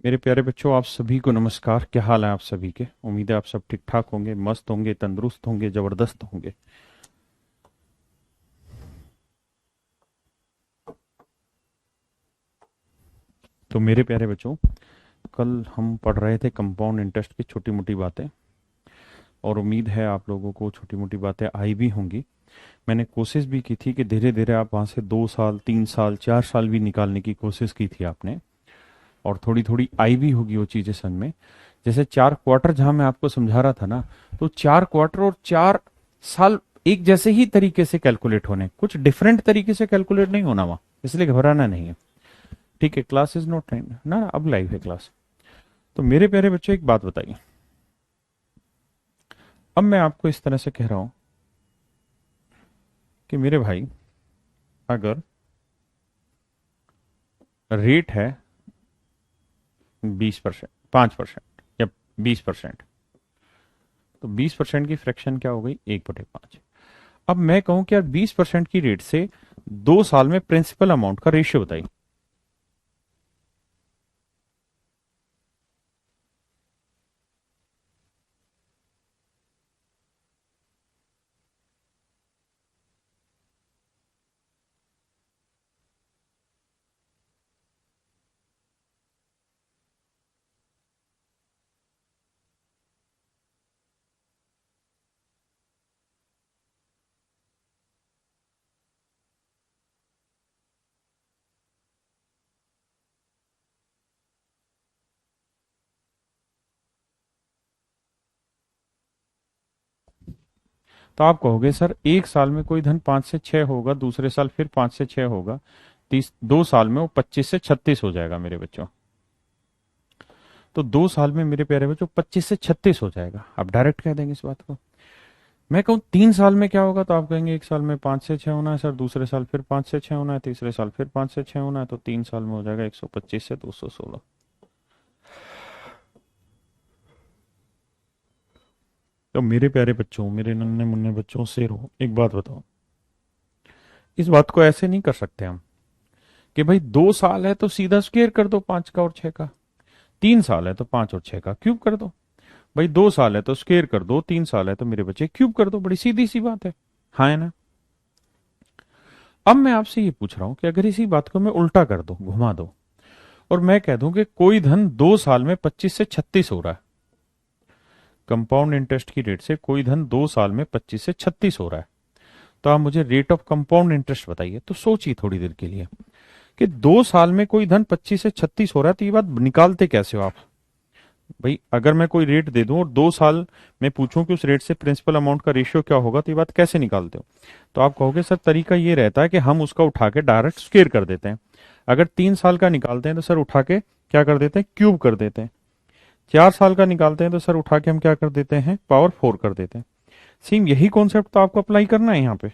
मेरे प्यारे बच्चों, आप सभी को नमस्कार। क्या हाल है आप सभी के? उम्मीद है आप सब ठीक ठाक होंगे, मस्त होंगे, तंदुरुस्त होंगे, जबरदस्त होंगे। तो मेरे प्यारे बच्चों, कल हम पढ़ रहे थे कंपाउंड इंटरेस्ट की छोटी मोटी बातें, और उम्मीद है आप लोगों को छोटी मोटी बातें आई भी होंगी। मैंने कोशिश भी की थी कि धीरे धीरे आप वहाँ से 2 साल, 3 साल, 4 साल भी निकालने की कोशिश की थी आपने, और थोड़ी थोड़ी आई भी होगी वो चीज़ें समझ में। जैसे 4 क्वार्टर जहां मैं आपको समझा रहा था ना, तो 4 क्वार्टर और 4 साल एक जैसे ही तरीके से कैलकुलेट होने, कुछ डिफरेंट तरीके से कैलकुलेट नहीं होना वहां, इसलिए घबराना नहीं है। ठीक है, क्लास इज नॉट टाइम ना, अब लाइव है क्लास। तो मेरे प्यारे बच्चों, एक बात बताइए। अब मैं आपको इस तरह से कह रहा हूं कि मेरे भाई, अगर रेट है 20%, 5% या 20%, तो 20% की फ्रैक्शन क्या हो गई? 1/5। अब मैं कहूं कि यार 20% की रेट से 2 साल में प्रिंसिपल अमाउंट का रेशियो बताइए। तो आप कहोगे सर, एक साल में कोई धन 5 से 6 होगा, दूसरे साल फिर 5 से 6 होगा, 2 साल में वो 25 से 36 हो जाएगा मेरे बच्चों। तो 2 साल में मेरे प्यारे बच्चों 25 से 36 हो जाएगा। आप डायरेक्ट कह देंगे इस बात को। मैं कहूँ 3 साल में क्या होगा, तो आप कहेंगे एक साल में 5 से 6 होना है सर, दूसरे साल फिर 5 से 6 होना है, तीसरे साल फिर 5 से 6 होना है, तो 3 साल में हो जाएगा 125 से 216। तो मेरे प्यारे बच्चों, मेरे नन्हे मुन्ने बच्चों, शेरों, एक बात बताओ। इस बात को ऐसे नहीं कर सकते हम कि भाई 2 साल है तो सीधा स्क्वायर कर दो 5 का और 6 का। 3 साल है तो 5 और 6 का क्यूब कर दो। भाई 2 साल है तो स्क्वायर कर दो, 3 साल है तो मेरे बच्चे क्यूब कर दो। बड़ी सीधी सी बात है। हाँ है ना? अब मैं आपसे ये पूछ रहा हूं कि अगर इसी बात को मैं उल्टा कर दूं, घुमा दो, और मैं कह दूं कि कोई धन 2 साल में 25 से 36 हो रहा है। कंपाउंड इंटरेस्ट की रेट से कोई धन 2 साल में 25 से 36 हो रहा है। तो आप मुझे रेट ऑफ कंपाउंड इंटरेस्ट बताइए। तो सोचिए थोड़ी देर के लिए कि 2 साल में कोई धन 25 से 36 हो रहा है, तो ये बात निकालते कैसे हो आप? भाई अगर मैं कोई रेट दे दूं और 2 साल में पूछूं कि उस रेट से प्रिंसिपल अमाउंट का रेशियो क्या होगा, तो ये बात कैसे निकालते हो? तो आप कहोगे सर, तरीका ये रहता है कि हम उसका उठा के डायरेक्ट स्क्वेयर कर देते हैं। अगर 3 साल का निकालते हैं तो सर उठा के क्या कर देते हैं? क्यूब कर देते हैं। 4 साल का निकालते हैं तो सर उठा के हम क्या कर देते हैं? पावर 4 कर देते हैं। सेम यही कॉन्सेप्ट तो आपको अप्लाई करना है यहाँ पे।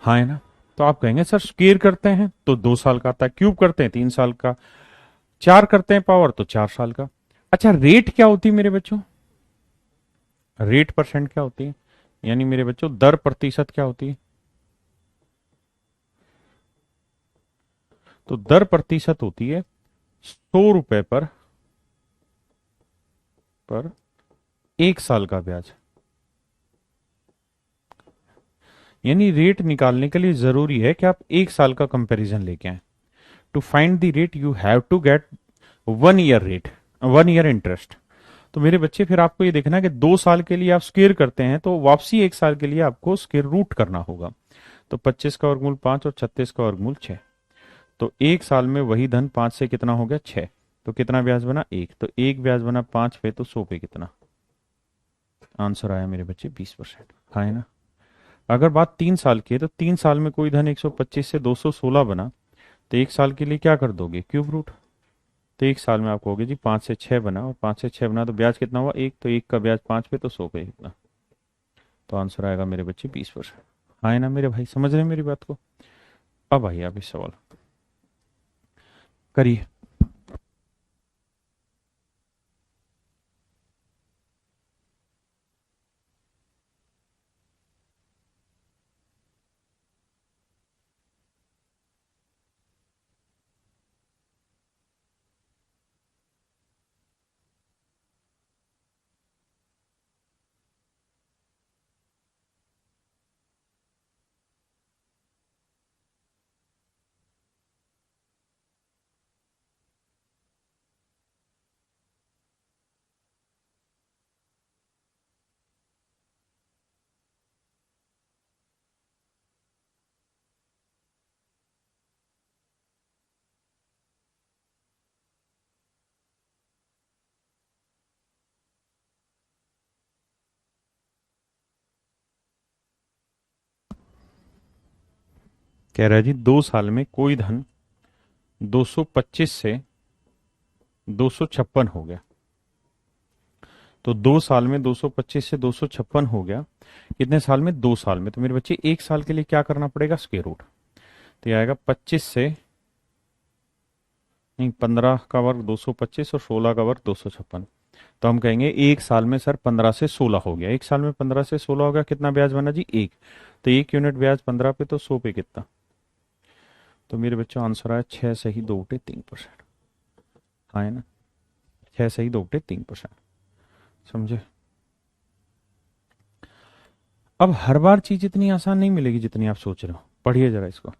हाँ है ना? तो आप कहेंगे सर, स्क्वेयर करते हैं तो 2 साल का आता है, क्यूब करते हैं 3 साल का, 4 करते हैं पावर तो 4 साल का। अच्छा, रेट क्या होती है मेरे बच्चों? रेट परसेंट क्या होती है? यानी मेरे बच्चों दर प्रतिशत क्या होती है? तो दर प्रतिशत होती है 100 रुपए पर 1 साल का ब्याज। यानी रेट निकालने के लिए जरूरी है कि आप 1 साल का कंपैरिजन लेके आए। To find the rate you have to get 1 year rate, 1 year interest. तो मेरे बच्चे, फिर आपको ये देखना है कि 2 साल के लिए आप स्क्वेयर करते हैं तो वापसी 1 साल के लिए आपको स्क्वेयर रूट करना होगा। तो 25 का वर्गमूल 5 और 36 का वर्गमूल 6। तो 1 साल में वही धन 5 से कितना हो गया? 6। तो कितना ब्याज बना? 1। तो एक ब्याज बना 5 पे, तो 100 पे कितना? आंसर आया मेरे बच्चे 20%। हाँ है ना? अगर बात 3 साल की है तो 3 साल में कोई धन 125 से 216 बना, तो 1 साल के लिए क्या कर दोगे? Cube root. तो 1 साल में आप कहोगे जी 5 से 6 बना, और 5 से 6 बना तो ब्याज कितना हुआ? 1। तो 1 का ब्याज 5 पे, तो 100 पे कितना? तो आंसर आएगा मेरे बच्चे 20%। हाँ है ना मेरे भाई? समझ रहे हैं मेरी बात को? अब आइए आप इस सवाल। करिए। कह रहा है जी 2 साल में कोई धन 225 से 256 हो गया। तो 2 साल में 225 से 256 हो गया। कितने साल में? 2 साल में। तो मेरे बच्चे 1 साल के लिए क्या करना पड़ेगा? Square root. तो ये आएगा 25 से, नहीं 15 का वर्ग 225 और 16 का वर्ग 256। तो हम कहेंगे 1 साल में सर 15 से 16 हो गया। 1 साल में 15 से 16 हो गया, कितना ब्याज बना जी? 1। तो 1 यूनिट ब्याज 15 पे, तो 100 पे कितना? तो मेरे बच्चों आंसर आया 6 सही 2/3%। हाँ है ना, 6 सही 2/3%। समझे? अब हर बार चीज इतनी आसान नहीं मिलेगी जितनी आप सोच रहे हो। पढ़िए जरा इसको।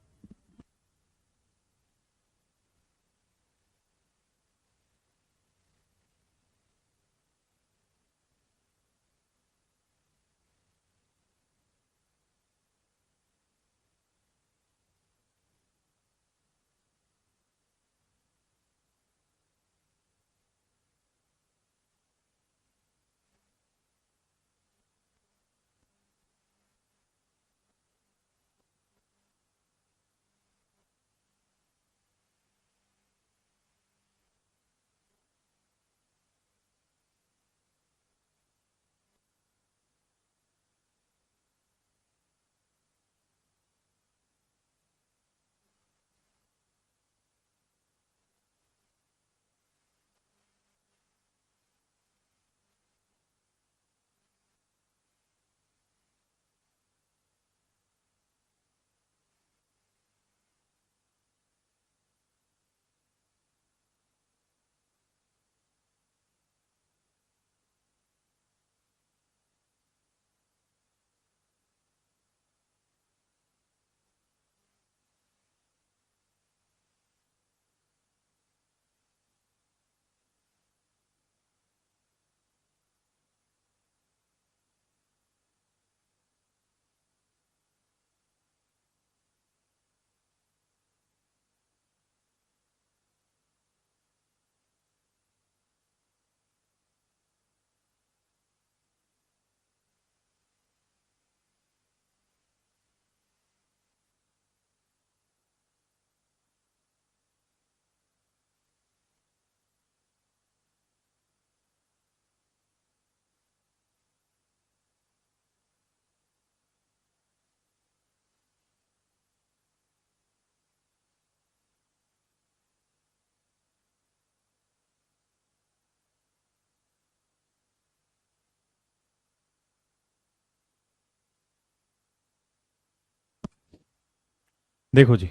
देखो जी,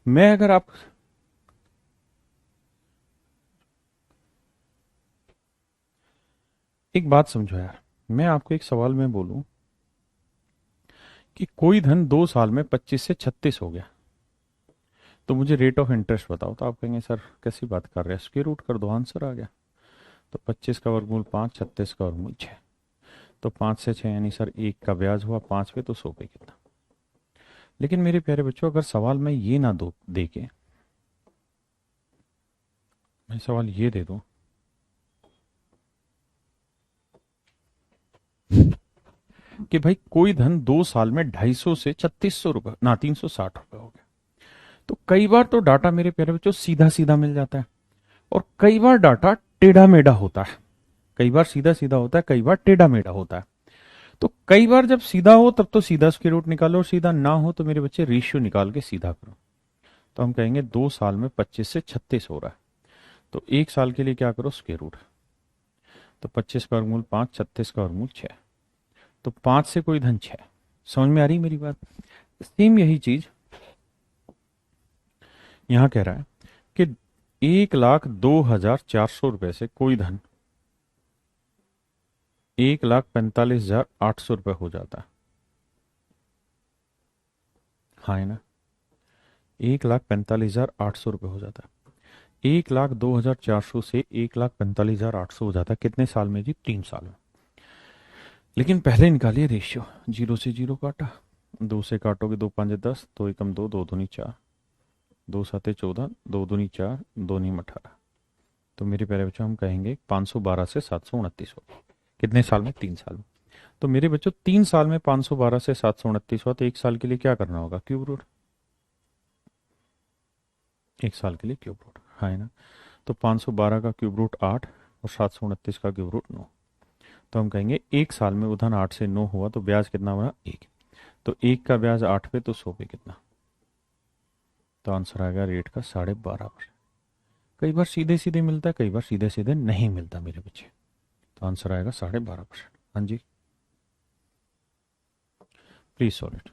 मैं अगर आप एक बात समझो यार, मैं आपको एक सवाल में बोलूं कि कोई धन 2 साल में 25 से 36 हो गया, तो मुझे रेट ऑफ इंटरेस्ट बताओ। तो आप कहेंगे सर कैसी बात कर रहे हैं, स्क्वायर रूट कर दो, आंसर आ गया। तो 25 का वर्गमूल 5, 36 का वर्गमूल 6। तो 5 से 6 यानी सर 1 का ब्याज हुआ 5 पे, तो 100 पे कितना? लेकिन मेरे प्यारे बच्चों, अगर सवाल मैं ये ना दो दे के, मैं सवाल ये दे दूं कि भाई कोई धन 2 साल में 250 से 3600 रुपए, ना 360 रुपए हो गया, तो कई बार तो डाटा मेरे प्यारे बच्चों सीधा सीधा मिल जाता है, और कई बार डाटा टेढ़ा मेढ़ा होता है। कई बार सीधा सीधा होता है, कई बार टेढ़ा मेढ़ा होता है। तो कई बार जब सीधा हो तब तो सीधा स्क्वायर रूट निकालो, और सीधा ना हो तो मेरे बच्चे रेशियो निकाल के सीधा करो। तो हम कहेंगे 2 साल में 25 से 36 हो रहा है, तो 1 साल के लिए क्या करो, स्क्वायर रूट। तो 25 का वर्गमूल 5, 36 का वर्गमूल 6, तो 5 से कोई धन 6। समझ में आ रही मेरी बात? सेम यही चीज यहां कह रहा है कि 1,02,400 रुपए से कोई धन 1,45,800 रुपए हो जाता है। हाँ है ना, 1,45,800 रुपए हो जाता है। 1,02,400 से 1,45,800 हो जाता है कितने साल में जी? 3 साल में। लेकिन पहले निकालिए रेशियो, 0 से 0 काटा, 2 से काटोगे 2 5 10, 2 एकम 2, 2 दूनी 4, 2 7 14, 2 दूनी 4, 2 नीम 18। तो मेरे प्यारे बच्चों हम कहेंगे 512 से 729 हो। कितने साल में? 3 साल में। तो मेरे बच्चों 3 साल में 512 से 729 हुआ, तो 1 साल के लिए क्या करना होगा? Cube root. 1 साल के लिए क्यूब रूट, हाँ है ना। तो 512 का क्यूब रूट 8 और 729 का क्यूब रूट 9। तो हम कहेंगे 1 साल में उधन 8 से 9 हुआ, तो ब्याज कितना बना? 1। तो 1 का ब्याज 8 पे, तो 100 पे कितना? तो आंसर आएगा रेट का 12.5%। कई बार सीधे सीधे मिलता है, कई बार सीधे सीधे नहीं मिलता मेरे बच्चे। तो आंसर आएगा 12.5%। हाँ जी, प्लीज सॉल्व इट।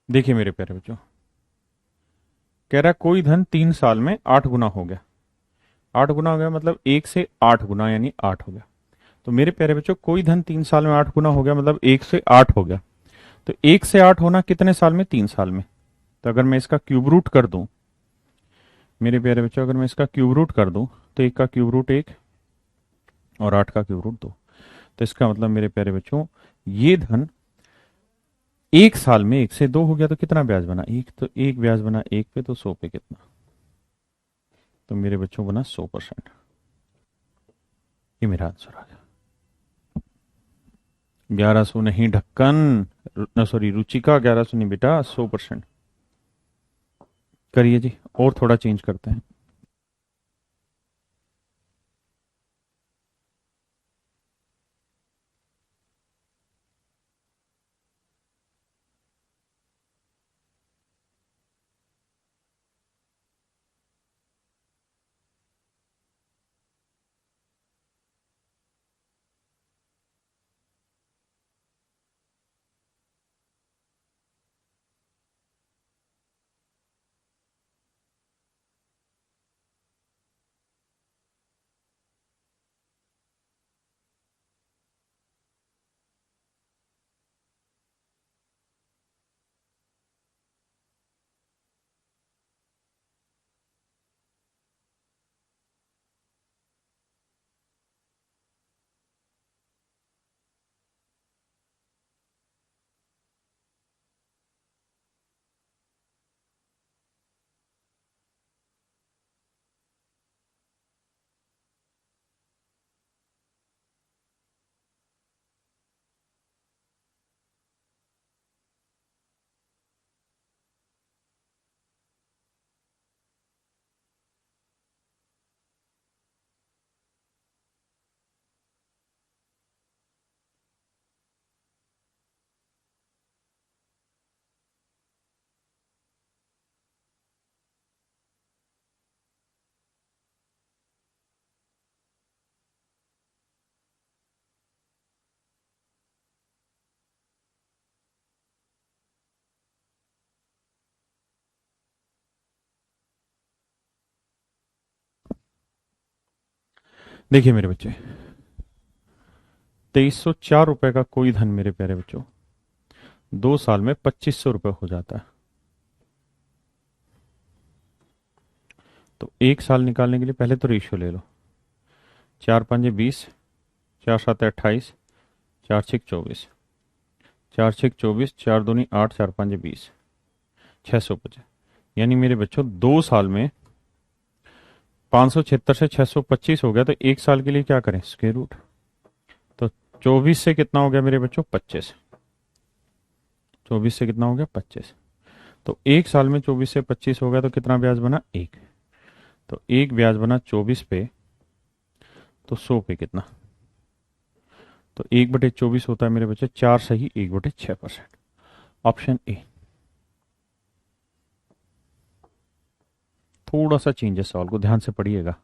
देखिए मेरे प्यारे बच्चों, कह रहा है कोई धन 3 साल में 8 गुना हो गया। 8 गुना हो गया मतलब 1 से 8 गुना, यानी 8 हो गया। तो मेरे प्यारे बच्चों कोई धन 3 साल में 8 गुना हो गया मतलब 1 से 8 हो गया। तो 1 से 8 होना कितने साल में? 3 साल में। तो अगर मैं इसका क्यूब रूट कर दूं, मेरे प्यारे बच्चों अगर मैं इसका क्यूब रूट कर दूं, तो 1 का क्यूब रूट 1 और 8 का क्यूब रूट 2। तो इसका मतलब मेरे प्यारे बच्चों ये धन 1 साल में 1 से 2 हो गया, तो कितना ब्याज बना? 1। तो 1 ब्याज बना 1 पे, तो 100 पे कितना? तो मेरे बच्चों बना 100%। ये मेरा आंसर आ गया। 1100 नहीं ढक्कन, सॉरी रुचिका, 1100 नहीं बेटा, 100%। करिए जी, और थोड़ा चेंज करते हैं। देखिए मेरे बच्चे, 2304 रुपए का कोई धन मेरे प्यारे बच्चों 2 साल में 2500 रुपए हो जाता है। तो 1 साल निकालने के लिए पहले तो रेशियो ले लो। 4 5 20, 4 7 28, 4 6 24, 4 6 24, 4 2 8, 4 5 20, 600 बचे। यानी मेरे बच्चों 2 साल में 576 से 625 हो गया। तो 1 साल के लिए क्या करें, स्क्वायर रूट। तो 24 से कितना हो गया मेरे बच्चों, 25। 24 से कितना हो गया, 25। तो 1 साल में 24 से 25 हो गया तो कितना ब्याज बना, 1। तो 1 ब्याज बना 24 पे, तो 100 पे कितना, तो 1/24 होता है मेरे बच्चे 4 सही 1/6%। Option A. थोड़ा सा चेंज है सवाल को, ध्यान से पढ़िएगा।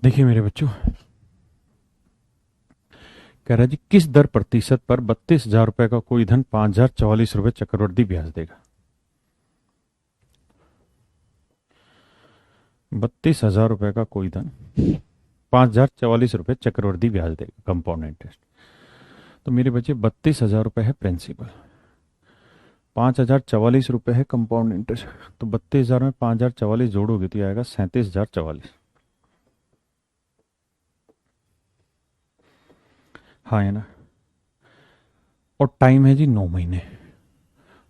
देखिए मेरे बच्चों, कह रहा है जी किस दर प्रतिशत पर 32,000 रुपए का कोई धन 5,044 रुपए चक्रवृद्धि ब्याज देगा। 32,000 रुपए का कोई धन 5,044 रुपए चक्रवृद्धि ब्याज देगा, कंपाउंड इंटरेस्ट। तो मेरे बच्चे 32,000 रुपए है प्रिंसिपल, 5,044 रुपए है कंपाउंड इंटरेस्ट। तो 32,000 में 5,044 जोड़ोगे तो ये आएगा 37,044। हाँ है ना। और टाइम है जी 9 महीने,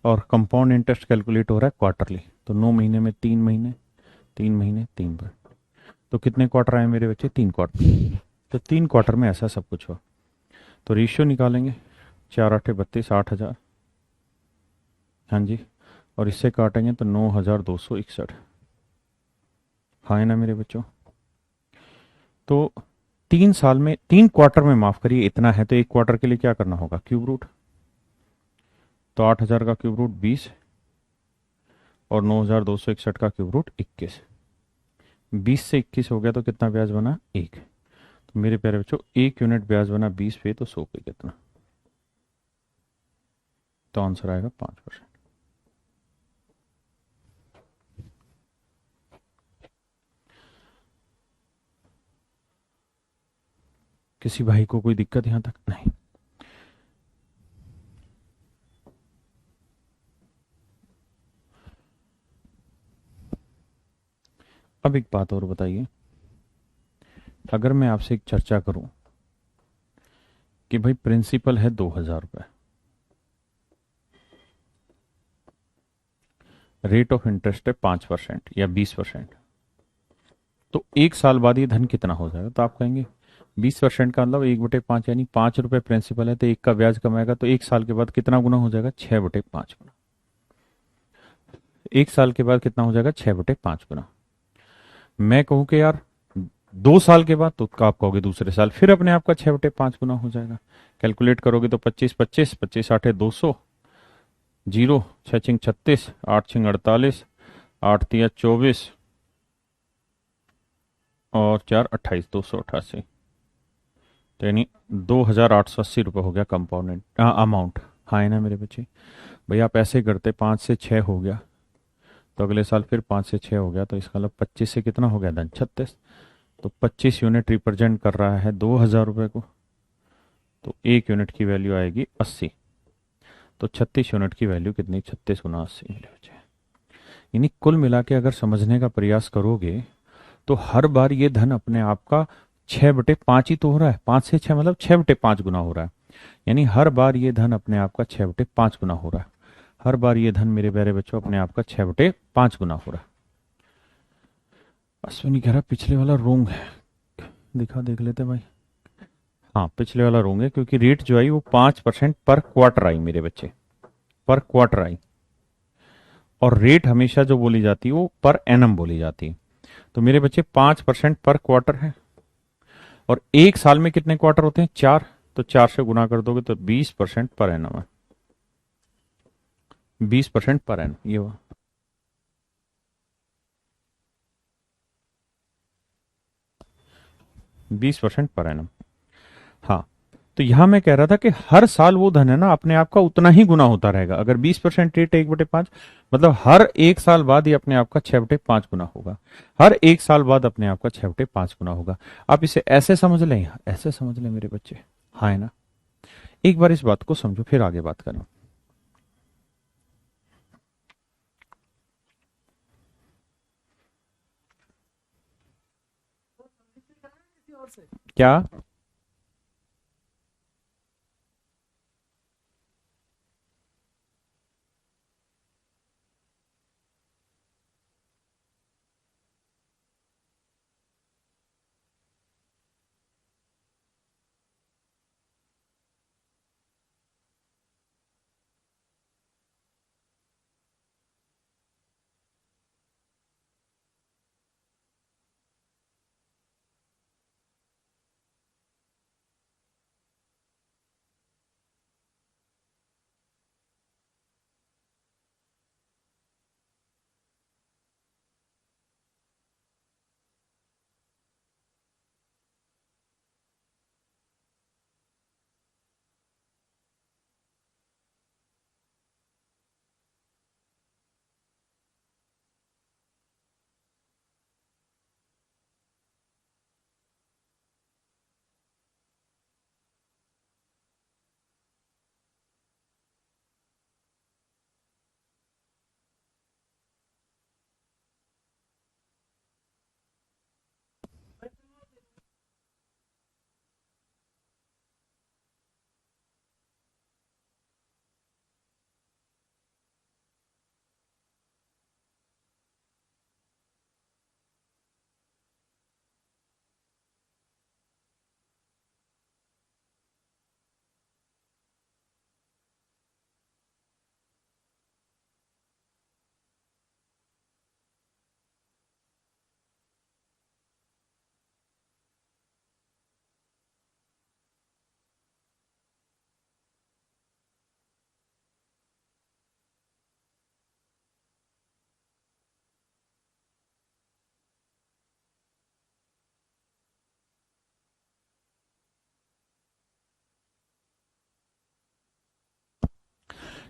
और कंपाउंड इंटरेस्ट कैलकुलेट हो रहा है क्वार्टरली। तो 9 महीने में 3 महीने, 3 महीने 3 बार, तो कितने क्वार्टर आए मेरे बच्चे, 3 क्वार्टर। तो 3 क्वार्टर में ऐसा सब कुछ हो। तो रेशियो निकालेंगे, 4 8 32, 8,000। हाँ जी, और इससे काटेंगे तो 9,261। हाँ है ना मेरे बच्चों। तो 3 साल में 3 क्वार्टर में, माफ करिए इतना है, तो 1 क्वार्टर के लिए क्या करना होगा, क्यूब रूट। तो 8,000 का क्यूब रूट 20, और 9,261 का क्यूब रूट 21। 20 से 21 हो गया तो कितना ब्याज बना, 1। तो मेरे प्यारे बच्चों 1 यूनिट ब्याज बना 20 पे, तो 100 पे कितना, तो आंसर आएगा 5%। किसी भाई को कोई दिक्कत यहां तक, नहीं। अब एक बात और बताइए, अगर मैं आपसे एक चर्चा करूं कि भाई प्रिंसिपल है 2,000 रुपए, रेट ऑफ इंटरेस्ट है 5% या 20%, तो 1 साल बाद ये धन कितना हो जाएगा। तो आप कहेंगे 20% का मतलब 1/5, यानी 5 रुपए प्रिंसिपल है तो 1 का ब्याज कमाएगा, तो 1 साल के बाद कितना गुना हो जाएगा, 6/5 गुना। 1 साल के बाद कितना हो जाएगा, 6/5 गुना। मैं कहूं कि यार 2 साल के बाद, तो आप कहोगे दूसरे साल फिर अपने आप का 6/5 गुना हो जाएगा। कैलकुलेट करोगे तो 25 25, 25 8 200, 0 6 छिंग 36, 8 छिंग 48, 8 तिया 24, और 4 28, 288। तो यानी 2,880 रुपये हो गया कंपाउंड अमाउंट। हाँ है ना मेरे बच्चे। भैया आप ऐसे करते, 5 से 6 हो गया, तो अगले साल फिर 5 से 6 हो गया, तो इसका मतलब 25 से कितना हो गया धन, 36। तो 25 यूनिट रिप्रेजेंट कर रहा है 2,000 रुपये को, तो 1 यूनिट की वैल्यू आएगी 80। तो 36 यूनिट की वैल्यू कितनी, 36 गुना 80 मेरे बच्चे। यानी कुल मिला के अगर समझने का प्रयास करोगे तो हर बार ये धन अपने आप का 6/5 ही तो हो रहा है। 5 से 6 मतलब 6/5 गुना हो रहा है। यानी हर बार ये धन अपने आप का 6/5 गुना हो रहा है। हर बार ये धन मेरे प्यारे बच्चों अपने आप का 6/5 गुना हो रहा है। अश्विनी कह रहा पिछले वाला रोंग है, दिखा देख लेते भाई। हाँ पिछले वाला रोंग है क्योंकि रेट जो आई वो 5% पर क्वार्टर आई मेरे बच्चे, पर क्वार्टर आई। और रेट हमेशा जो बोली जाती है वो पर एनम बोली जाती है। तो मेरे बच्चे 5% पर क्वार्टर है। और एक साल में कितने क्वार्टर होते हैं, 4। तो 4 से गुना कर दोगे तो 20% पर एनम है। 20% पर एनम ये हुआ। बीस परसेंट पर एनम। हाँ तो यहां मैं कह रहा था कि हर साल वो धन है ना अपने आप का उतना ही गुना होता रहेगा। अगर 20% रेट 1/5 मतलब हर एक साल बाद ये अपने आप का 6/5 गुना होगा। हर एक साल बाद अपने आप का 6/5 गुना होगा। आप इसे ऐसे समझ लें, ऐसे समझ लें मेरे बच्चे, हाँ है ना। एक बार इस बात को समझो फिर आगे बात करें। क्या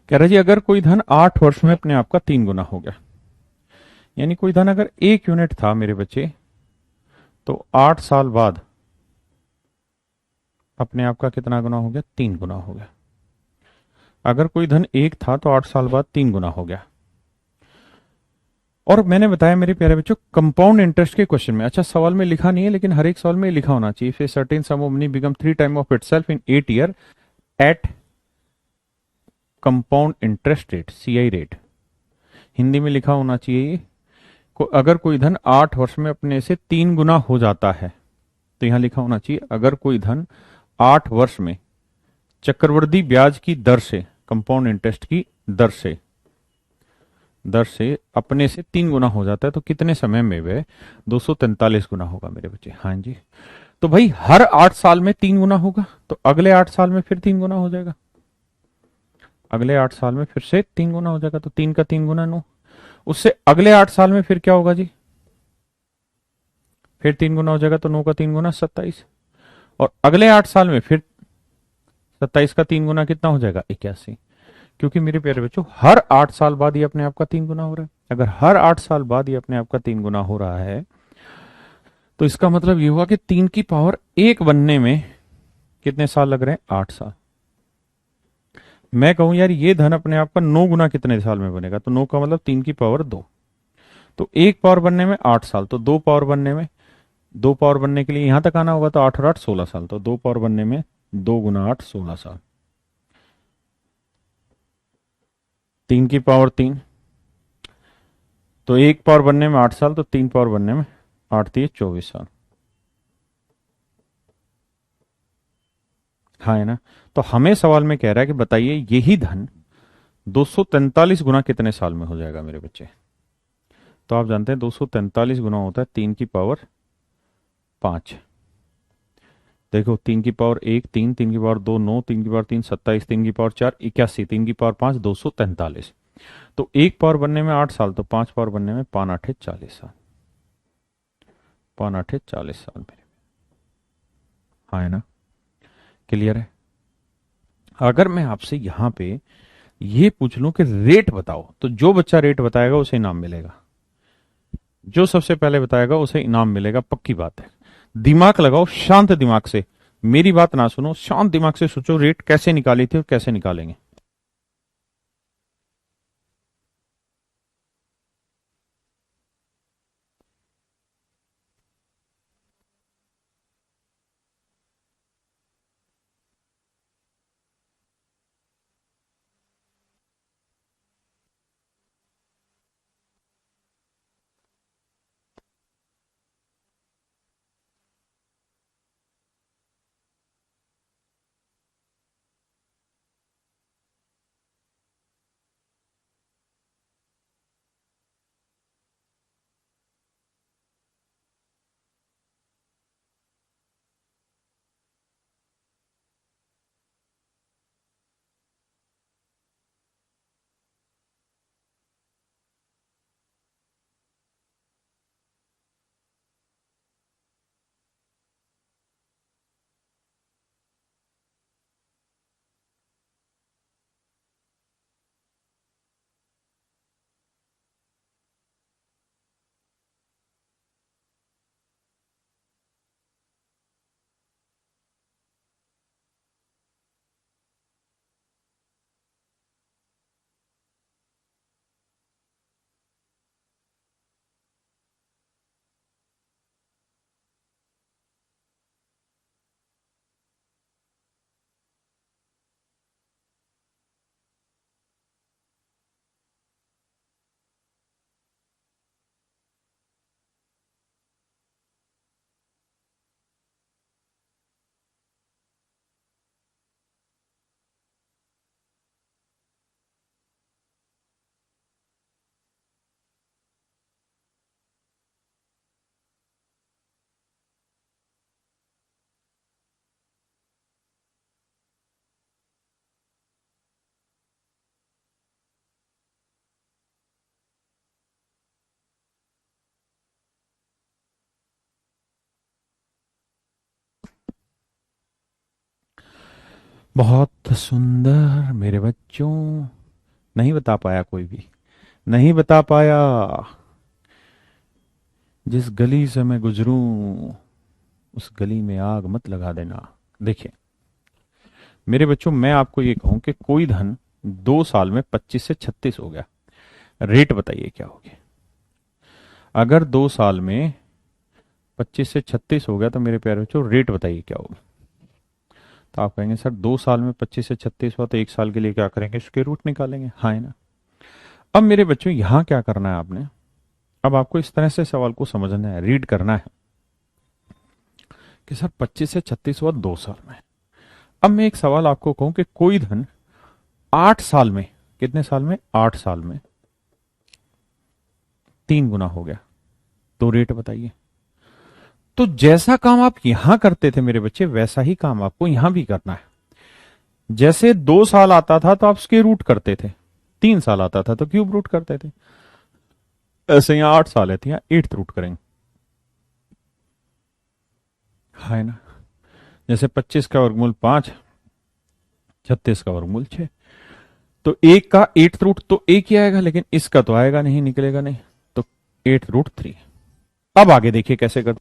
कह रहा जी अगर कोई धन 8 वर्ष में अपने आप का 3 गुना हो गया, यानी कोई धन अगर 1 यूनिट था मेरे बच्चे तो 8 साल बाद अपने आप का कितना गुना हो गया, 3 गुना हो गया। अगर कोई धन 1 था तो 8 साल बाद 3 गुना हो गया। और मैंने बताया मेरे प्यारे बच्चों कंपाउंड इंटरेस्ट के क्वेश्चन में, अच्छा सवाल में लिखा नहीं है लेकिन हर एक सवाल में लिखा होना चाहिए, if certain sum of money become 3 time of itself in 8 year at compound interest rate, CI rate, Hindi में लिखा होना चाहिए। अगर कोई धन 8 वर्ष में अपने से 3 गुना हो जाता है तो यहां लिखा होना चाहिए अगर कोई धन 8 वर्ष में चक्रवृद्धि ब्याज की दर से, कंपाउंड इंटरेस्ट की दर से अपने से 3 गुना हो जाता है तो कितने समय में वह 243 गुना होगा मेरे बच्चे। हाँ जी तो भाई हर 8 साल में 3 गुना होगा तो अगले 8 साल में फिर 3 गुना हो जाएगा। अगले 8 साल में फिर से 3 गुना हो जाएगा तो 3 का 3 गुना 9। उससे अगले 8 साल में फिर क्या होगा जी, फिर 3 गुना हो जाएगा तो 9 का 3 गुना 27। और अगले 8 साल में फिर 27 का 3 गुना कितना हो जाएगा, 81। क्योंकि मेरे प्यारे बच्चों हर 8 साल बाद ये अपने आप का 3 गुना हो रहा है। अगर हर 8 साल बाद ये अपने आप का 3 गुना हो रहा है तो इसका मतलब ये हुआ कि 3 की पावर 1 बनने में कितने साल लग रहे हैं, 8 साल। मैं कहूं यार ये धन अपने आप का 9 गुना कितने साल में बनेगा, तो 9 का मतलब 3 की पावर 2। तो 1 पावर बनने में 8 साल, तो 2 पावर बनने में, 2 पावर बनने के लिए यहां तक आना होगा, तो 8 और 8 16 साल, तो 2 पावर बनने में 2 गुना 8 16 साल। 3 की पावर 3, तो 1 पावर बनने में 8 साल, तो 3 पावर बनने में 8 3 24 साल। हाँ है ना। तो हमें सवाल में कह रहा है कि बताइए यही धन 243 गुना कितने साल में हो जाएगा मेरे बच्चे। तो आप जानते हैं 243 गुना होता है 3 की पावर 5। देखो 3 की पावर 1 3, 3 की पावर 2 9, 3 की पावर 3 27, 3 की पावर 4 81, 3 की पावर 5 243। तो 1 पावर बनने में 8 साल, तो 5 पावर बनने में 5 8 40 साल। 5 8 40 साल मेरे। हाँ है ना, क्लियर है। अगर मैं आपसे यहां पे ये पूछ लूं कि रेट बताओ, तो जो बच्चा रेट बताएगा उसे इनाम मिलेगा, जो सबसे पहले बताएगा उसे इनाम मिलेगा, पक्की बात है। दिमाग लगाओ शांत दिमाग से, मेरी बात ना सुनो, शांत दिमाग से सोचो रेट कैसे निकाली थी और कैसे निकालेंगे। बहुत सुंदर मेरे बच्चों। नहीं बता पाया कोई भी, नहीं बता पाया। जिस गली से मैं गुजरूं उस गली में आग मत लगा देना। देखिए मेरे बच्चों, मैं आपको ये कहूं कि कोई धन 2 साल में 25 से 36 हो गया, रेट बताइए क्या हो गया। अगर 2 साल में 25 से 36 हो गया तो मेरे प्यारे बच्चों रेट बताइए क्या होगा। तो आप कहेंगे सर 2 साल में 25 से 36 हुआ तो 1 साल के लिए क्या करेंगे, स्क्वायर रूट निकालेंगे। हाँ है ना। अब मेरे बच्चों यहां क्या करना है आपने, अब आपको इस तरह से सवाल को समझना है, रीड करना है कि सर 25 से 36 हुआ 2 साल में। अब मैं एक सवाल आपको कहूं कि कोई धन 8 साल में, कितने साल में, 8 साल में 3 गुना हो गया, तो रेट बताइए। तो जैसा काम आप यहां करते थे मेरे बच्चे, वैसा ही काम आपको यहां भी करना है। जैसे 2 साल आता था तो आप स्क्वायर रूट करते थे, 3 साल आता था तो क्यूब रूट करते थे, ऐसे यहां 8 साल है तो यहां एट्थ रूट करेंगे। है ना। जैसे 25 का वर्गमूल 5, 36 का वर्गमूल 6, तो एक का एट्थ रूट तो एक ही आएगा, लेकिन इसका तो आएगा नहीं, निकलेगा नहीं, तो 8 √3। अब आगे देखिए कैसे कर।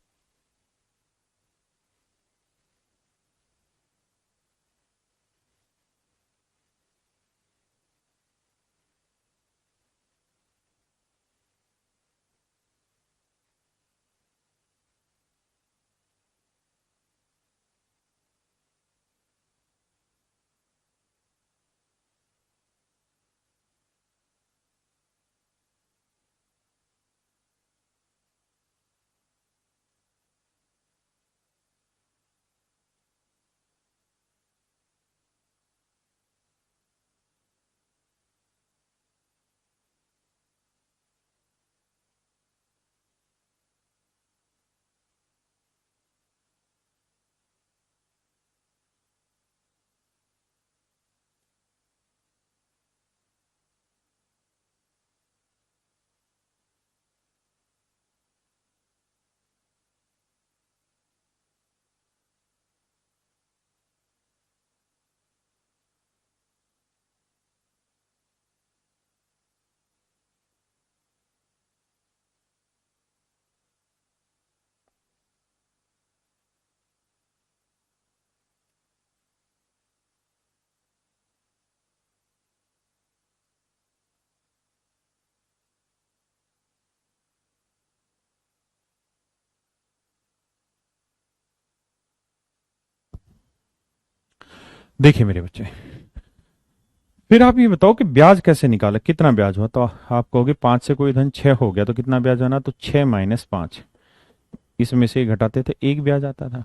देखिए मेरे बच्चे, फिर आप ये बताओ कि ब्याज कैसे निकाला, कितना ब्याज हुआ। तो आप कहोगे 5 से कोई धन 6 हो गया तो कितना ब्याज आना, तो 6 माइनस 5, इसमें से घटाते थे एक ब्याज आता था।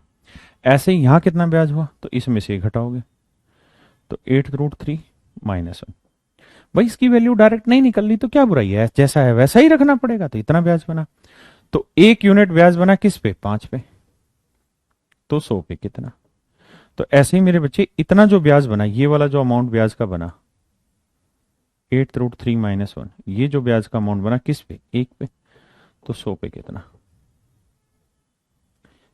ऐसे ही यहां कितना ब्याज हुआ, तो इसमें से घटाओगे तो 8√3 -1। भाई इसकी वैल्यू डायरेक्ट नहीं निकल रही तो क्या बुराई है, जैसा है वैसा ही रखना पड़ेगा, तो इतना ब्याज बना। तो 1 यूनिट ब्याज बना किस पे, 5 पे, तो 100 पे कितना। तो ऐसे ही मेरे बच्चे इतना जो ब्याज बना, ये वाला जो अमाउंट ब्याज का बना 8√3 -1, ये जो ब्याज का अमाउंट बना किस पे, 1 पे, तो 100 पे कितना।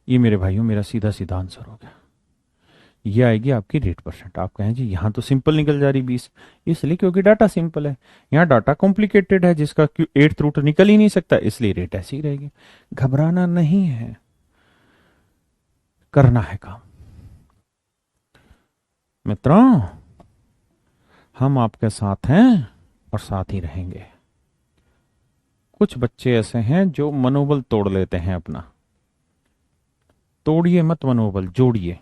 ये मेरे भाइयों मेरा सीधा सीधा आंसर हो गया। ये आएगी आपकी रेट परसेंट। आप कहें जी यहां तो सिंपल निकल जा रही 20, इसलिए क्योंकि डाटा सिंपल है। यहाँ डाटा कॉम्प्लिकेटेड है जिसका क्यों 8th रूट निकल ही नहीं सकता, इसलिए रेट ऐसी ही रहेगी। घबराना नहीं है, करना है काम। मित्रों, हम आपके साथ हैं और साथ ही रहेंगे। कुछ बच्चे ऐसे हैं जो मनोबल तोड़ लेते हैं अपना। तोड़िए मत मनोबल, जोड़िए।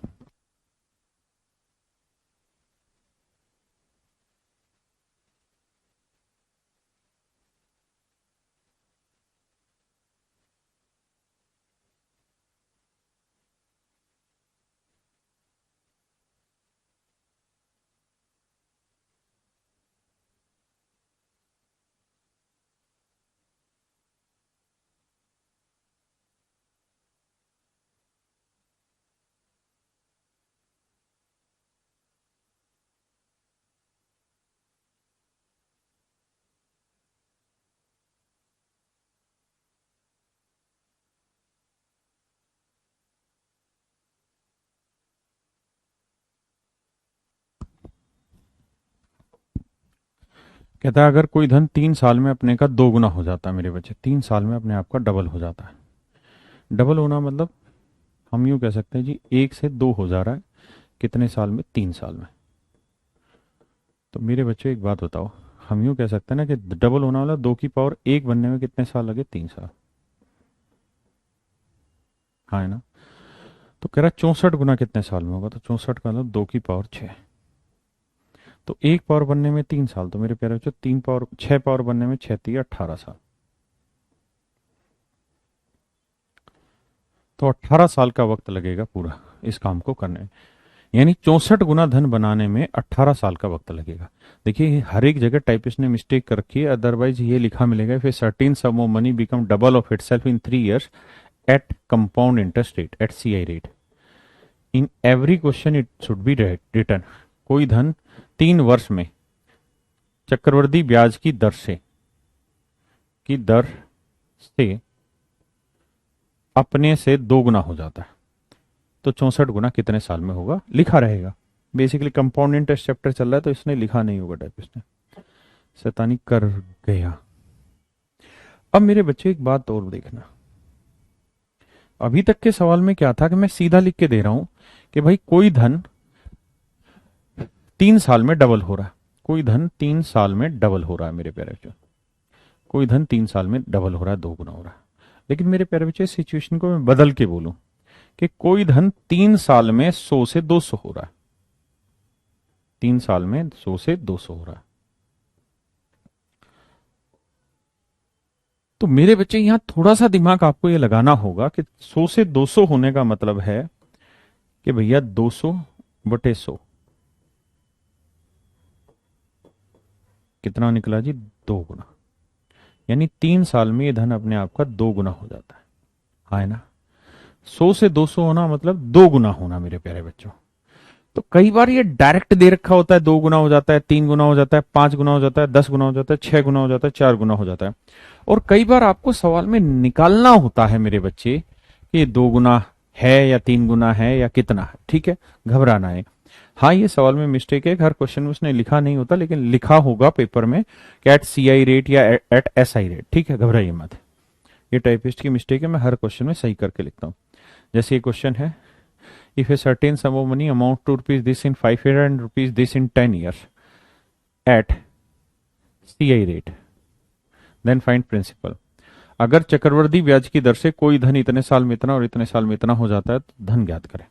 कहता है अगर कोई धन 3 साल में अपने का 2 गुना हो जाता है, मेरे बच्चे 3 साल में अपने आप का डबल हो जाता है। डबल होना मतलब हम यूं कह सकते हैं जी 1 से 2 हो जा रहा है, कितने साल में, 3 साल में। तो मेरे बच्चे एक बात बताओ, हम यूं कह सकते हैं ना कि डबल होना वाला 2 की पावर 1 बनने में कितने साल लगे, 3 साल। हाँ है ना। तो कह रहा 64 गुना कितने साल में होगा, तो 64 का मतलब 2 की पावर 6। तो 1 पावर बनने में 3 साल, तो मेरे प्यारे बच्चों 3 पावर 6 पावर बनने में 6×3 = 18 साल। तो 18 साल का वक्त लगेगा पूरा इस काम को करने में। यानी 64 गुना धन बनाने में 18 साल का वक्त लगेगा। देखिए हर एक जगह टाइपिस्ट ने मिस्टेक कर रखी है, अदरवाइज ये लिखा मिलेगा फिर certain sum of money become double of itself in 3 years at compound interest rate at CI rate. In every question it should be written, कोई धन 3 वर्ष में चक्रवृद्धि ब्याज की दर से अपने से 2 गुना हो जाता है, तो 64 गुना कितने साल में होगा लिखा रहेगा। बेसिकली कंपाउंड इंटरेस्ट चैप्टर चल रहा है तो इसने लिखा नहीं होगा टाइपिस्ट ने, शैतानी कर गया। अब मेरे बच्चे एक बात और देखना, अभी तक के सवाल में क्या था कि मैं सीधा लिख के दे रहा हूं कि भाई कोई धन 3 साल में डबल हो रहा है, कोई धन 3 साल में डबल हो रहा है मेरे प्यारे बच्चों, कोई धन 3 साल में डबल हो रहा है, 2 गुना हो रहा है। लेकिन मेरे प्यारे बच्चे सिचुएशन को मैं बदल के बोलूं कि कोई धन 3 साल में 100 से 200 हो रहा है, 3 साल में 100 से 200 हो रहा है। तो मेरे बच्चे यहां थोड़ा सा दिमाग आपको ये लगाना होगा कि 100 से 200 होने का मतलब है कि भैया 200/100 कितना निकला जी, 2 गुना। यानी 3 साल में ये धन अपने आप का 2 गुना हो जाता है। हाँ है ना। 100 से 200 होना मतलब 2 गुना होना मेरे प्यारे बच्चों। तो कई बार ये डायरेक्ट दे रखा होता है, 2 गुना हो जाता है, 3 गुना हो जाता है, 5 गुना हो जाता है, 10 गुना हो जाता है, 6 गुना हो जाता है, 4 गुना हो जाता है। और कई बार आपको सवाल में निकालना होता है मेरे बच्चे कि ये 2 गुना है या 3 गुना है या कितना है। ठीक है, घबराना है। हाँ ये सवाल में मिस्टेक है, हर क्वेश्चन में उसने लिखा नहीं होता, लेकिन लिखा होगा पेपर में कि एट CI रेट या एट SI रेट। ठीक है, घबराइए मत, ये टाइपिस्ट की मिस्टेक है, मैं हर क्वेश्चन में सही करके लिखता हूँ। जैसे ये क्वेश्चन है, if a certain sum of money amount to rupees this in 5 years and rupees this in 10 years at CI rate, then find principal। अगर चक्रवृद्धि ब्याज की दर से कोई धन इतने साल में इतना और इतने साल में इतना हो जाता है तो धन ज्ञात करें।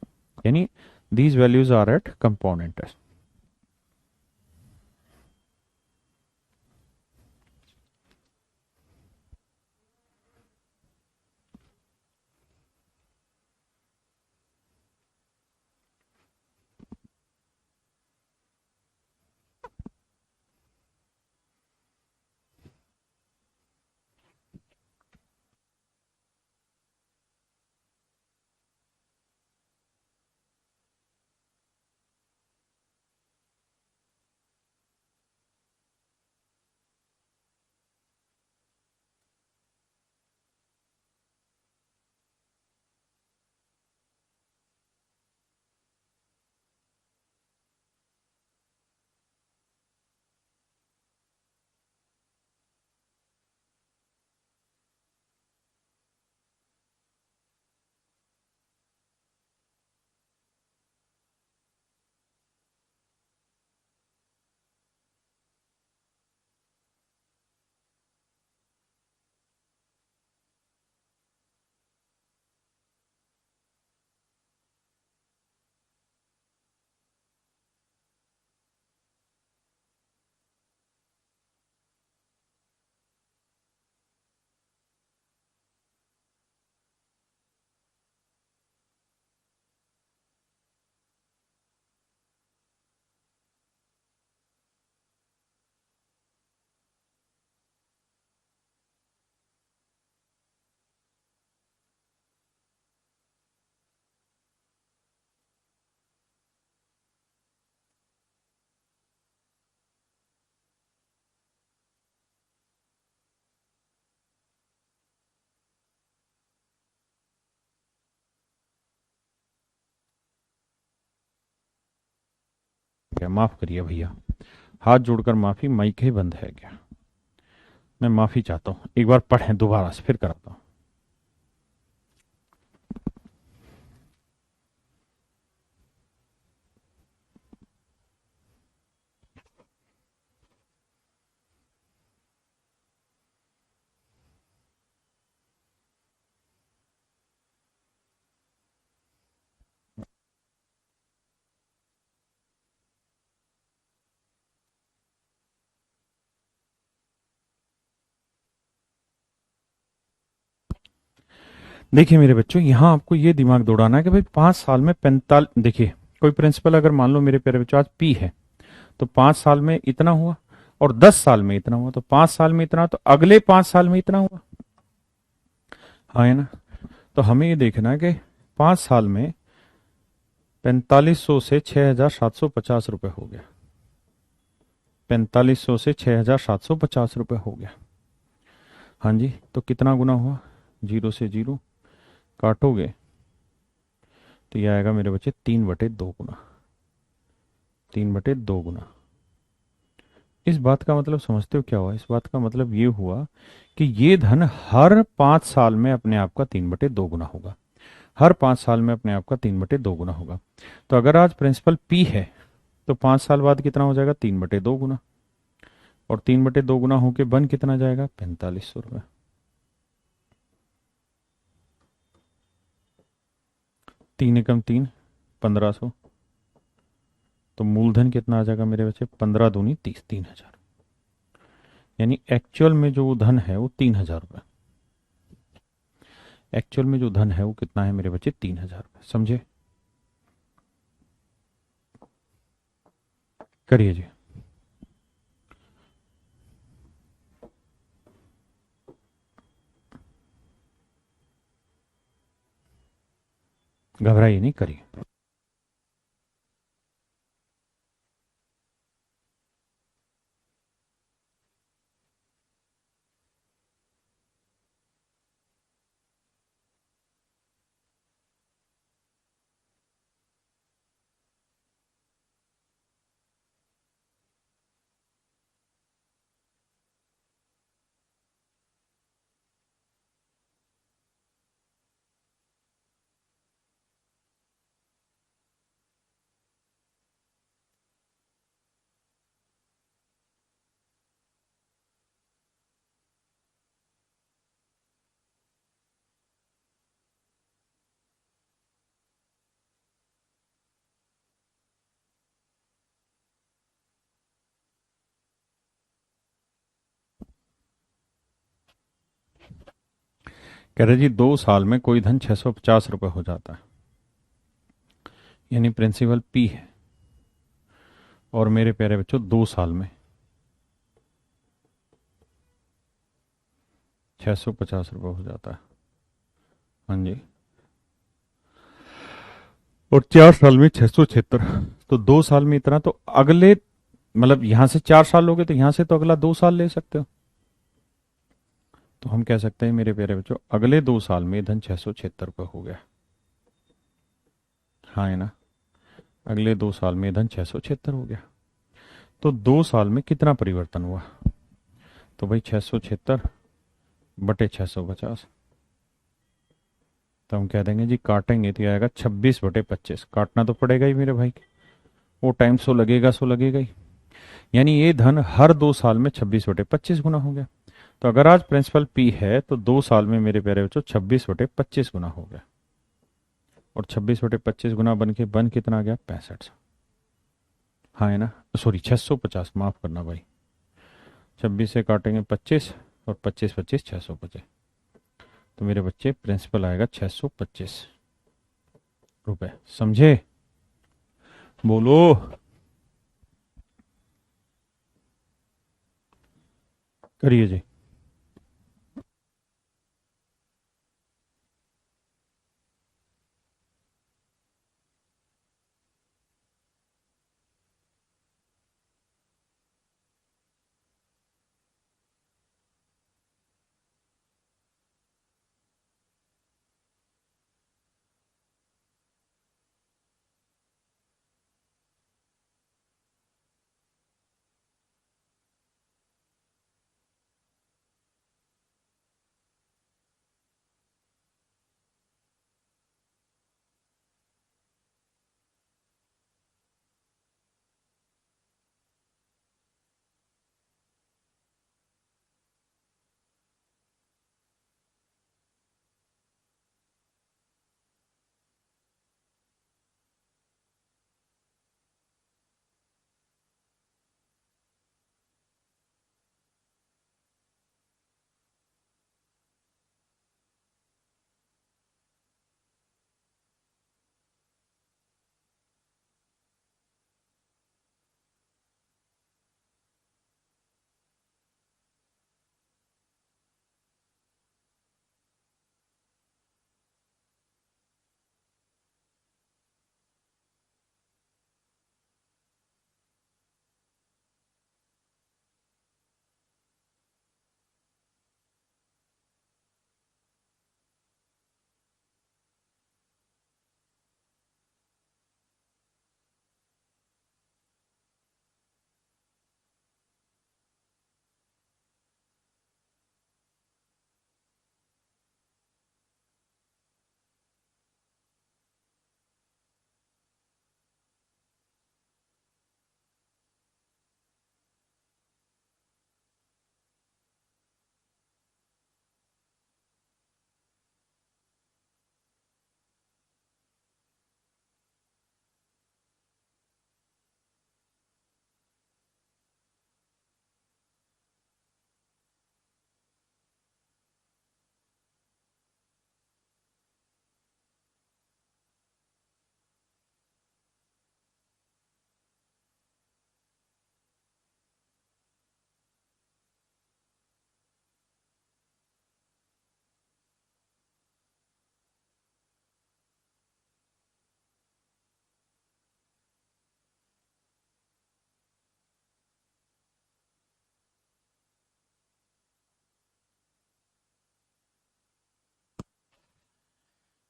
यानी These values are at compound interest. क्या माफ करिए भैया, हाथ जोड़कर माफी, माइक ही बंद है क्या? मैं माफी चाहता हूँ, एक बार पढ़ें दोबारा से, फिर कराता हूँ। देखिए मेरे बच्चों, यहां आपको ये दिमाग दौड़ाना है कि भाई 5 साल में 45, देखिए कोई प्रिंसिपल अगर मान लो मेरे प्यारे बच्चों आज पी है, तो 5 साल में इतना हुआ, और 10 साल में इतना हुआ, तो 5 साल में इतना, तो अगले 5 साल में इतना हुआ। हाँ है ना? तो हमें ये देखना है कि 5 साल में 4500 से 6750 रुपये हो गया, 4500 से 6750 रुपये हो गया। हाँ जी, तो कितना गुना हुआ? जीरो से जीरो काटोगे तो यह आएगा मेरे बच्चे 3/2 गुना, 3/2 गुना। इस बात का मतलब समझते हो क्या हुआ? इस बात का मतलब ये हुआ कि ये धन हर 5 साल में अपने आप का 3/2 गुना होगा, हर 5 साल में अपने आप का 3/2 गुना होगा। तो अगर आज प्रिंसिपल पी है, तो 5 साल बाद कितना हो जाएगा? 3/2 गुना, और 3/2 गुना होके बन कितना जाएगा? 4500 रुपये। 3 एकम 3, 1500। तो मूलधन कितना आ जाएगा मेरे बच्चे? 15 दूनी 30, 3000। यानी एक्चुअल में जो धन है वो 3000 रुपये। एक्चुअल में जो धन है वो कितना है मेरे बच्चे? 3000 रुपये। समझे? करिए जी। घबराइए नहीं, करिए। कह रहे जी 2 साल में कोई धन 650 रुपये हो जाता है, यानी प्रिंसिपल पी है, और मेरे प्यारे बच्चों 2 साल में 650 रुपये हो जाता है। हाँ जी, और 4 साल में 676, तो 2 साल में इतना, तो अगले मतलब यहां से 4 साल लोगे तो यहां से तो अगला 2 साल ले सकते हो। तो हम कह सकते हैं मेरे प्यारे बच्चों अगले 2 साल में धन 676 रुपये हो गया। हाँ है ना, अगले 2 साल में धन 676 हो गया। तो 2 साल में कितना परिवर्तन हुआ? तो भाई 676 बटे 650, तो हम कह देंगे जी काटेंगे तो आएगा 26/25। काटना तो पड़ेगा ही मेरे भाई, वो टाइम सो लगेगा ही। यानी ये धन हर 2 साल में 26/25 गुना हो गया। तो अगर आज प्रिंसिपल पी है तो 2 साल में मेरे प्यारे बच्चों 26/25 गुना हो गया। और 26/25 गुना बन कितना आ गया? 65। हाँ है ना, सॉरी 650, माफ करना भाई, 26 से काटेंगे 25, और 25 25 625, तो मेरे बच्चे प्रिंसिपल आएगा 625 रुपए। समझे? बोलो। करिए जी।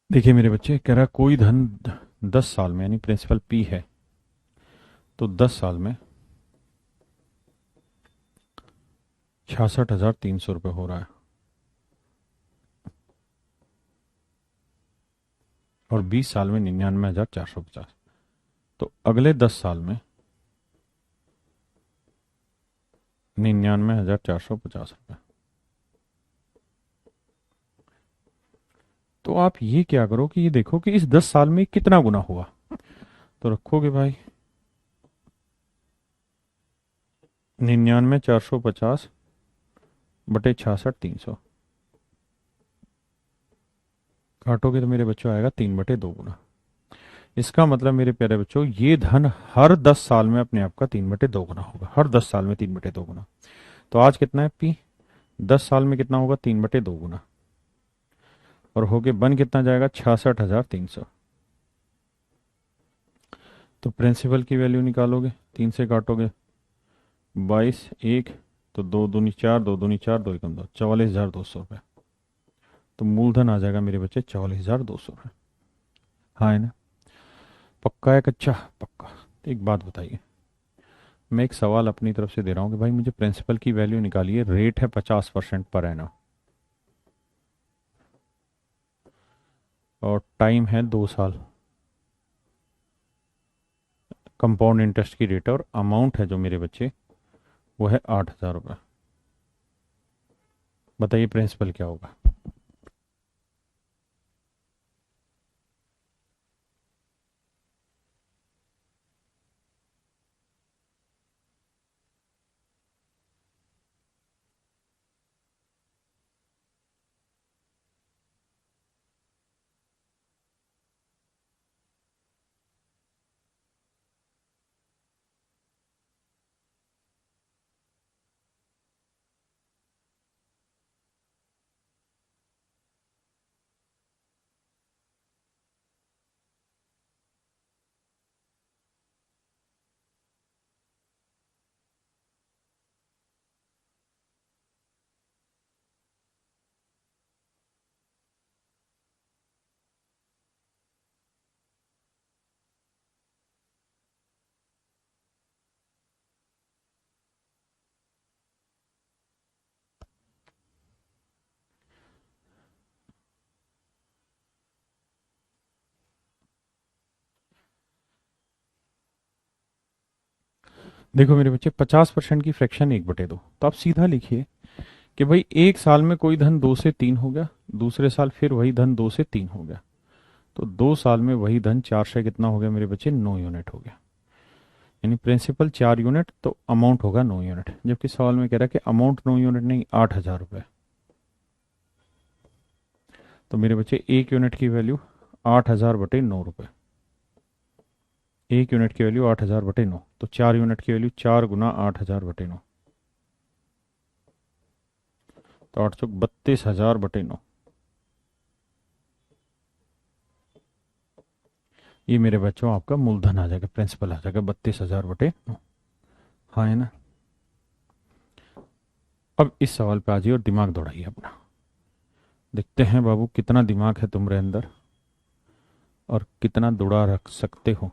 देखिए मेरे बच्चे, कह रहा कोई धन 10 साल में, यानी प्रिंसिपल पी है, तो 10 साल में 66,300 रुपये हो रहा है, और 20 साल में 99,450। तो अगले 10 साल में 99,450 रुपये। तो आप ये क्या करो कि ये देखो कि इस 10 साल में कितना गुना हुआ। तो रखोगे भाई 99,450 बटे 66,300, काटोगे तो मेरे बच्चों आएगा 3/2 गुना। इसका मतलब मेरे प्यारे बच्चों ये धन हर 10 साल में अपने आप का 3/2 गुना होगा, हर 10 साल में 3/2 गुना। तो आज कितना है पी, 10 साल में कितना होगा 3/2 गुना, और होके बन कितना जाएगा 66,300। तो प्रिंसिपल की वैल्यू निकालोगे, 3 से काटोगे, 22 1, तो 2 दूनी 4, 2 दूनी 4, 2 एकम 2, 44,200 रुपये। तो मूलधन आ जाएगा मेरे बच्चे 44,200 रुपये। हाँ है ना? पक्का है कच्चा? पक्का। तो एक बात बताइए, मैं एक सवाल अपनी तरफ से दे रहा हूँ कि भाई मुझे प्रिंसिपल की वैल्यू निकालिए, रेट है 50% पर एनम, और टाइम है 2 साल, कंपाउंड इंटरेस्ट की रेट है, और अमाउंट है जो मेरे बच्चे वो है 8,000 रुपये। बताइए प्रिंसिपल क्या होगा? देखो मेरे बच्चे, 50% की फ्रैक्शन 1/2, तो आप सीधा लिखिए कि भाई एक साल में कोई धन 2 से 3 हो गया, दूसरे साल फिर वही धन 2 से 3 हो गया, तो 2 साल में वही धन 4 से कितना हो गया मेरे बच्चे, 9 यूनिट हो गया। यानी प्रिंसिपल 4 यूनिट तो अमाउंट होगा 9 यूनिट, जबकि सवाल में कह रहा है कि अमाउंट 9 यूनिट नहीं, 8,000 रुपये। तो मेरे बच्चे 1 यूनिट की वैल्यू 8,000/9 रुपये, 1 यूनिट की वैल्यू 8,000/9, तो 4 यूनिट की वैल्यू 4 गुना 8,000/9, तो 8,32,000/9। ये मेरे बच्चों आपका मूलधन आ जाएगा, प्रिंसिपल आ जाएगा 32,000/9। हाँ है ना? अब इस सवाल पे आ जाइए और दिमाग दौड़ाइए अपना। देखते हैं बाबू कितना दिमाग है तुम्हारे अंदर और कितना दौड़ा रख सकते हो।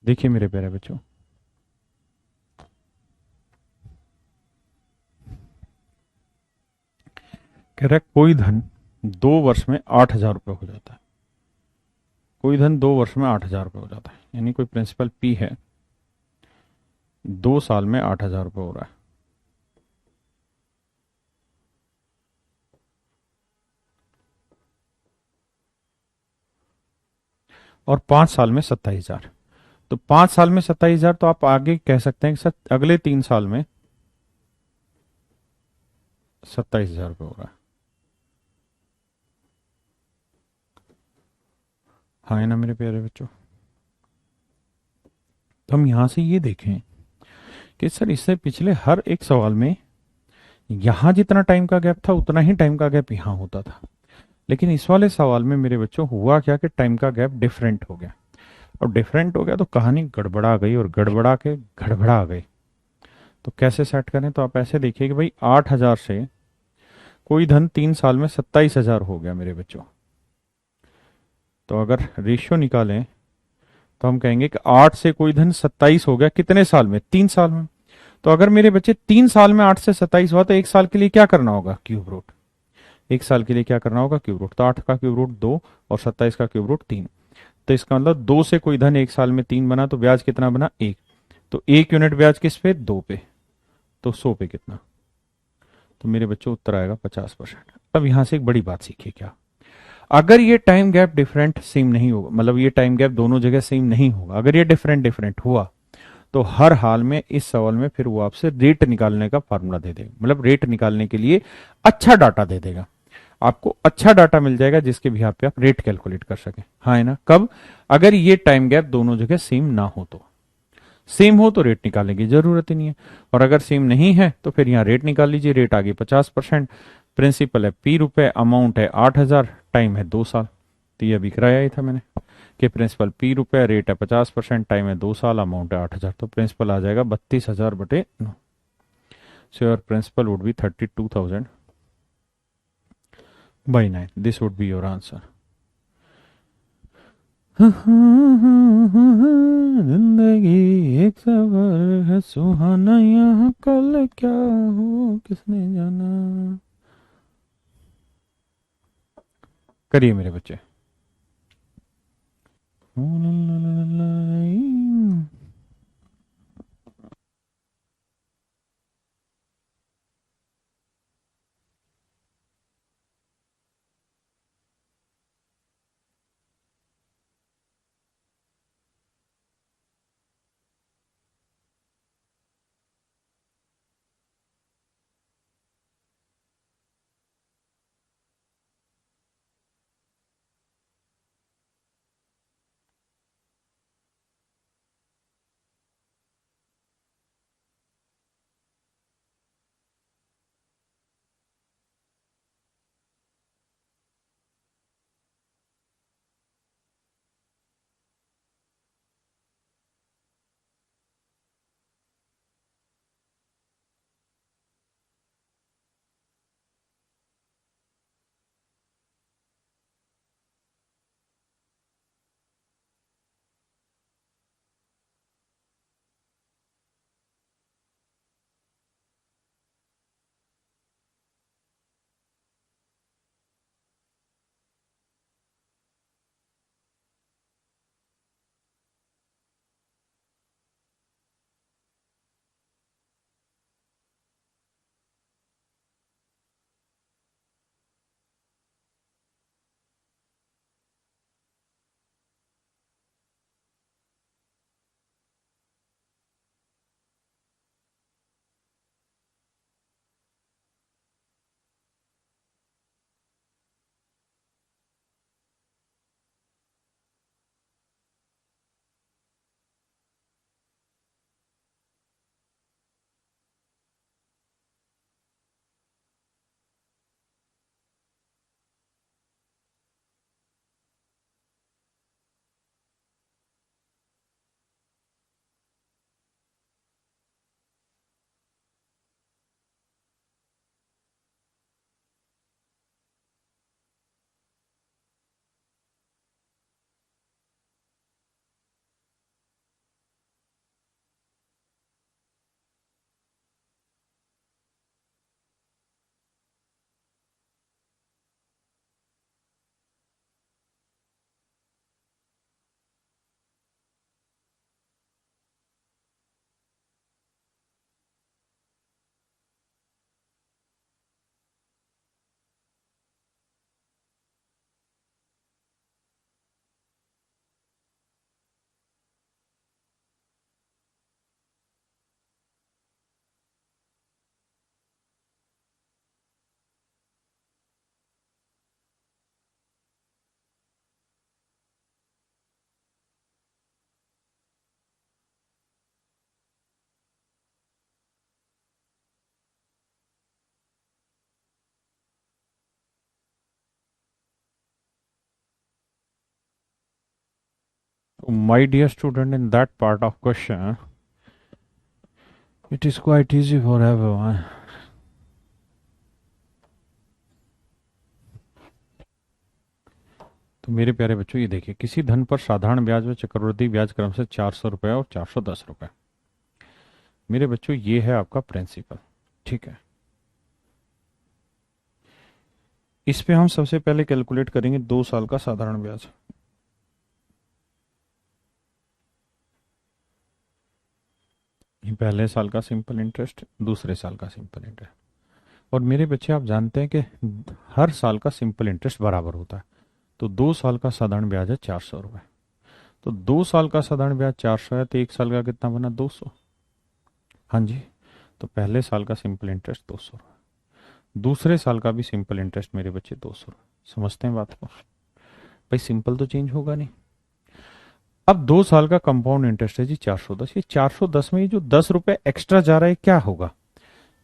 देखिए मेरे प्यारे बच्चों, कह रहा है कोई धन 2 वर्ष में 8,000 रुपये हो जाता है। कोई धन 2 वर्ष में 8,000 रुपये हो जाता है, यानी कोई प्रिंसिपल पी है, 2 साल में 8,000 रुपये हो रहा है। और 5 साल में 27,000। तो 5 साल में 27,000, तो आप आगे कह सकते हैं कि सर अगले 3 साल में 27,000 रुपये हो रहा है। हाँ है ना मेरे प्यारे बच्चों। तो हम यहां से ये देखें कि सर इससे पिछले हर एक सवाल में यहां जितना टाइम का गैप था उतना ही टाइम का गैप यहां होता था, लेकिन इस वाले सवाल में मेरे बच्चों हुआ क्या कि टाइम का गैप डिफरेंट हो गया। और डिफरेंट हो गया तो कहानी गड़बड़ा गई, और गड़बड़ा के गड़बड़ा गई। तो कैसे सेट करें? तो आप ऐसे देखिए कि भाई 8,000 से कोई धन 3 साल में 27,000 हो गया मेरे बच्चों। तो अगर रेशियो निकालें तो हम कहेंगे कि 8 से कोई धन 27 हो गया कितने साल में? 3 साल में। तो अगर मेरे बच्चे 3 साल में 8 से 27 हुआ तो 1 साल के लिए क्या करना होगा? Cube root. 1 साल के लिए क्या करना होगा? Cube root. तो 8 का क्यूब रूट 2 और 27 का क्यूब रूट 3। तो इसका मतलब 2 से कोई धन 1 साल में 3 बना तो ब्याज कितना बना? 1। तो 1 यूनिट ब्याज किस पे? 2 पे। तो 100 पे कितना? तो मेरे बच्चों उत्तर आएगा 50%। अब यहां से एक बड़ी बात सीखिए, क्या अगर ये टाइम गैप डिफरेंट सेम नहीं होगा, मतलब ये टाइम गैप दोनों जगह सेम नहीं होगा, अगर ये डिफरेंट डिफरेंट हुआ तो हर हाल में इस सवाल में फिर वो आपसे रेट निकालने का फार्मूला दे देगा, मतलब रेट निकालने के लिए अच्छा डाटा दे देगा। आपको अच्छा डाटा मिल जाएगा जिसके भी पे आप रेट कैलकुलेट कर सके। हाँ है ना? कब? अगर ये टाइम गैप दोनों जगह सेम ना हो तो। सेम हो तो रेट निकालने की जरूरत ही नहीं है, और अगर सेम नहीं है तो फिर यहाँ रेट निकाल लीजिए। रेट आ गई 50%, प्रिंसिपल है P रुपए, अमाउंट है 8,000, टाइम है 2 साल। तो ये अभी कराया ही था मैंने कि प्रिंसिपल P रुपए, रेट है 50%, टाइम है 2 साल, अमाउंट है 8,000। तो प्रिंसिपल आ जाएगा 32,000/9। So your principal would be 32,000/9। This would be your answer. जिंदगी एक सफर है सुहाना, यहाँ कल क्या हो किसने जाना। करिए मेरे बच्चे। My dear student, in that part of question, it is quite easy for everyone. तो मेरे प्यारे बच्चों, ये देखिए, किसी धन पर साधारण ब्याज व चक्रवृद्धि ब्याज क्रम से 400 रुपये और 410 रुपये। मेरे बच्चों, ये है आपका प्रिंसिपल। ठीक है, इस पे हम सबसे पहले कैलकुलेट करेंगे 2 साल का साधारण ब्याज। ये पहले साल का सिंपल इंटरेस्ट, दूसरे साल का सिंपल इंटरेस्ट। और मेरे बच्चे, आप जानते हैं कि हर साल का सिंपल इंटरेस्ट बराबर होता है। तो 2 साल का साधारण ब्याज है 400 रुपये। तो 2 साल का साधारण ब्याज 400 है, तो 1 साल का कितना बना? 200। हाँ जी। तो पहले साल का सिंपल इंटरेस्ट 200 रुपये, दूसरे साल का भी सिंपल इंटरेस्ट मेरे बच्चे 200 रुपये। समझते हैं बात को? भाई सिंपल तो चेंज होगा नहीं। अब 2 साल का कंपाउंड इंटरेस्ट है जी 410। ये 410 में ये जो 10 रुपए एक्स्ट्रा जा रहा है, क्या होगा?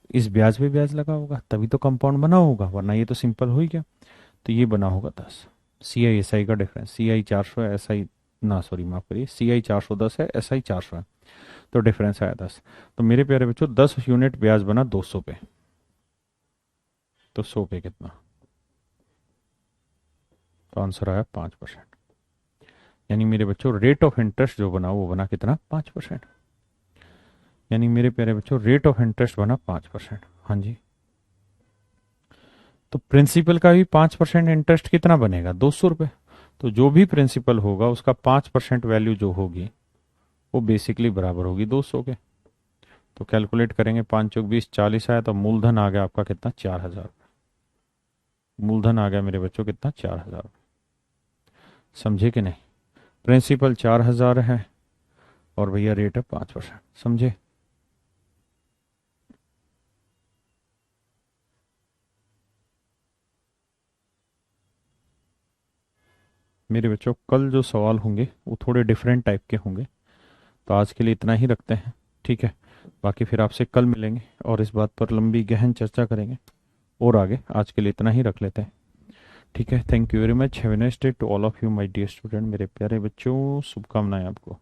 इस ब्याज पे ब्याज लगा होगा, तभी तो कंपाउंड बना होगा, वरना ये तो सिंपल हो ही गया। तो ये बना होगा 10। सी आई एस आई का डिफरेंस, सी आई 400 है, एस आई ना, सॉरी माफ करिए, सी आई 410 है, एस आई 400 है, तो डिफरेंस आया 10। तो मेरे प्यारे बच्चों, 10 यूनिट ब्याज बना 200 पे। तो 100 पे कितना? तो आंसर आया 5%। यानी मेरे बच्चों, रेट ऑफ इंटरेस्ट जो बना वो बना कितना? 5%। यानी मेरे प्यारे बच्चों, रेट ऑफ इंटरेस्ट बना 5%। हाँ जी। तो प्रिंसिपल का भी 5% इंटरेस्ट कितना बनेगा? 200 रुपये। तो जो भी प्रिंसिपल होगा उसका 5% वैल्यू जो होगी वो बेसिकली बराबर होगी 200 के। तो कैलकुलेट करेंगे, 5 चौक 20, 40 आया, तो मूलधन आ गया आपका कितना? 4,000। मूलधन आ गया मेरे बच्चों कितना? 4,000। समझे कि नहीं? प्रिंसिपल 4,000 है और भैया रेट है 5%। समझे? मेरे बच्चों, कल जो सवाल होंगे वो थोड़े डिफरेंट टाइप के होंगे। तो आज के लिए इतना ही रखते हैं, ठीक है? बाकी फिर आपसे कल मिलेंगे और इस बात पर लंबी गहन चर्चा करेंगे और आगे। आज के लिए इतना ही रख लेते हैं, ठीक है? Thank you very much. Have a nice day to all of you my dear student. मेरे प्यारे बच्चों, शुभकामनाएं आपको।